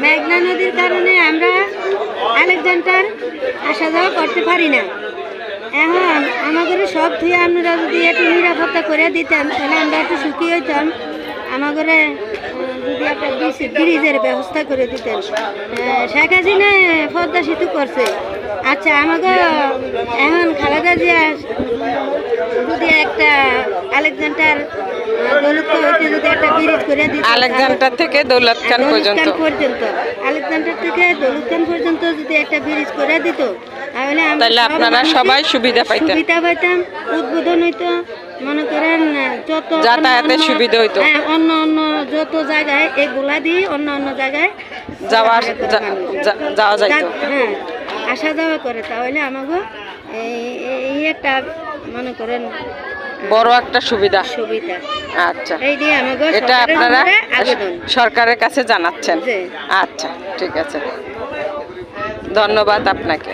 মেঘনা নদীর কারণে আমরা আলেকজান্ডার আসা যাওয়া করতে পারি না। এখন আমাদের সব ধুয়ে আপনারা যদি একটু নিরাপত্তা করে দিতেন তাহলে আমরা একটু সুখী হইতাম। আমাদের যদি একটা ব্রিজের ব্যবস্থা করে দিতেন। শেখ হাসিনা পদ্মা সেতু করছে, আচ্ছা আমাকে এখন খালেদা জিয়া যদি একটা আলেকজান্ডার দৌলতখান হইতে যদি একটা ব্রিজ করে দিত, আলেকজান্ডার থেকে দৌলতখান পর্যন্ত আলেকজান্ডার থেকে দৌলতখান পর্যন্ত যদি একটা ব্রিজ করে দিত তাহলে আপনারা সবাই সুবিধা পাইতেন, উদ্বোধন হইতো, মনে করেন যত যাতায়াতের সুবিধা হইতো। অন্য অন্য যত জায়গায় এগুলা দিয়ে অন্য অন্য জায়গায় যাওয়া যাইতো, হ্যাঁ আসা যাওয়া করে। তাহলে আমাকে এই একটা মনে করেন বড় একটা সুবিধা। আচ্ছা, এটা আপনারা সরকারের কাছে জানাচ্ছেন। আচ্ছা ঠিক আছে, ধন্যবাদ আপনাকে।